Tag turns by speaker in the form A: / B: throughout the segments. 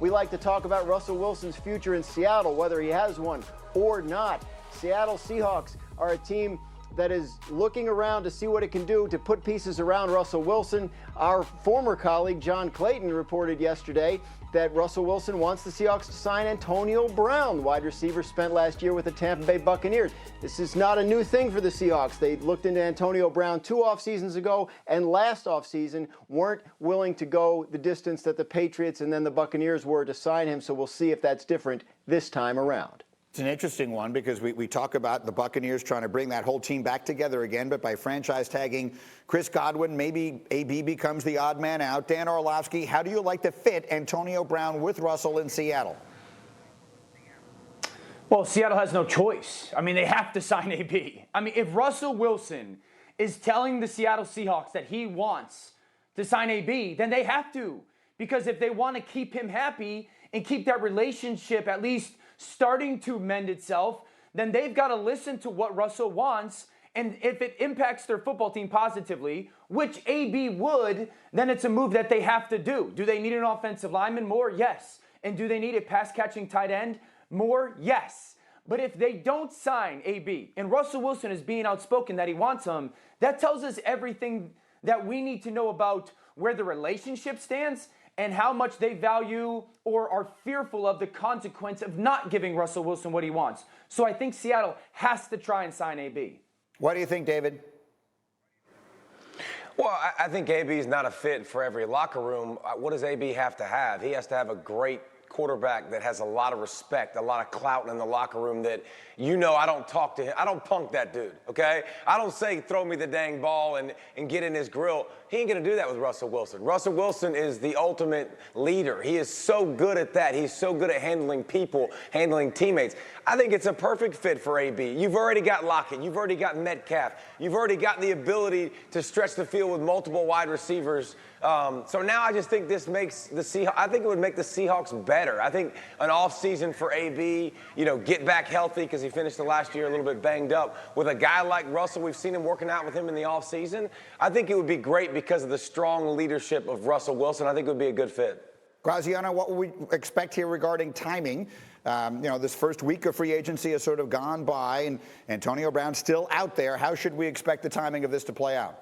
A: we like to talk about Russell Wilson's future in Seattle, whether he has one or not. Seattle Seahawks are a team that is looking around to see what it can do to put pieces around Russell Wilson. Our former colleague, John Clayton, reported yesterday that Russell Wilson wants the Seahawks to sign Antonio Brown, wide receiver spent last year with the Tampa Bay Buccaneers. This is not a new thing for the Seahawks. They looked into Antonio Brown 2 off seasons ago, and last offseason weren't willing to go the distance that the Patriots and then the Buccaneers were to sign him, so we'll see if that's different this time around.
B: It's an interesting one because we talk about the Buccaneers trying to bring that whole team back together again, but by franchise tagging Chris Godwin, maybe AB becomes the odd man out. Dan Orlovsky, how do you like to fit Antonio Brown with Russell in Seattle?
C: Well, Seattle has no choice. I mean, they have to sign AB. I mean, if Russell Wilson is telling the Seattle Seahawks that he wants to sign AB, then they have to. Because if they want to keep him happy and keep that relationship at least starting to mend itself, then they've got to listen to what Russell wants. And if it impacts their football team positively, which AB would, then it's a move that they have to do. Do they need an offensive lineman more? Yes. And do they need a pass-catching tight end more? Yes. But if they don't sign AB, and Russell Wilson is being outspoken that he wants him, that tells us everything that we need to know about where the relationship stands and how much they value or are fearful of the consequence of not giving Russell Wilson what he wants. So I think Seattle has to try and sign AB.
B: What do you think, David?
D: Well, I think AB is not a fit for every locker room. What does AB have to have? He has to have a great quarterback that has a lot of respect, a lot of clout in the locker room that, I don't talk to him. I don't punk that dude, okay? I don't say throw me the dang ball and get in his grill. He ain't going to do that with Russell Wilson. Russell Wilson is the ultimate leader. He is so good at that. He's so good at handling people, handling teammates. I think it's a perfect fit for AB. You've already got Lockett. You've already got Metcalf. You've already got the ability to stretch the field with multiple wide receivers. So now I just think this makes the Seahawks, I think it would make the Seahawks better. I think an offseason for AB, get back healthy because he finished the last year a little bit banged up. With a guy like Russell, we've seen him working out with him in the offseason. I think it would be great because of the strong leadership of Russell Wilson. I think it would be a good fit.
B: Graziano, what would we expect here regarding timing? This first week of free agency has sort of gone by, and Antonio Brown's still out there. How should we expect the timing of this to play out?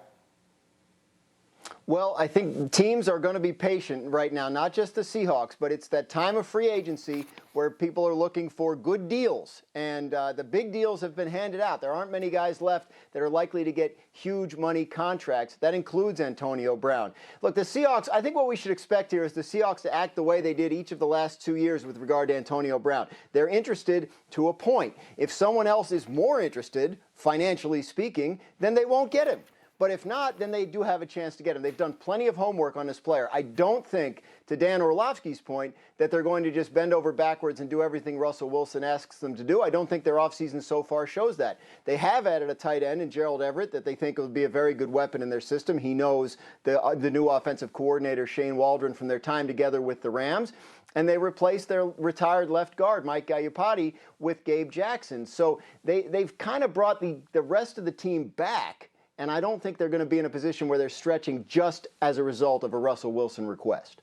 A: Well, I think teams are going to be patient right now, not just the Seahawks, but it's that time of free agency where people are looking for good deals. And the big deals have been handed out. There aren't many guys left that are likely to get huge money contracts. That includes Antonio Brown. Look, the Seahawks, I think what we should expect here is the Seahawks to act the way they did each of the last 2 years with regard to Antonio Brown. They're interested to a point. If someone else is more interested, financially speaking, then they won't get him. But if not, then they do have a chance to get him. They've done plenty of homework on this player. I don't think, to Dan Orlovsky's point, that they're going to just bend over backwards and do everything Russell Wilson asks them to do. I don't think their offseason so far shows that. They have added a tight end in Gerald Everett that they think will be a very good weapon in their system. He knows the new offensive coordinator, Shane Waldron, from their time together with the Rams. And they replaced their retired left guard, Mike Gallipati, with Gabe Jackson. So they've kind of brought the rest of the team back. And I don't think they're going to be in a position where they're stretching just as a result of a Russell Wilson request.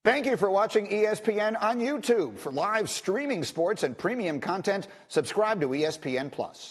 B: Thank you for watching ESPN on YouTube. For live streaming sports and premium content, subscribe to ESPN+.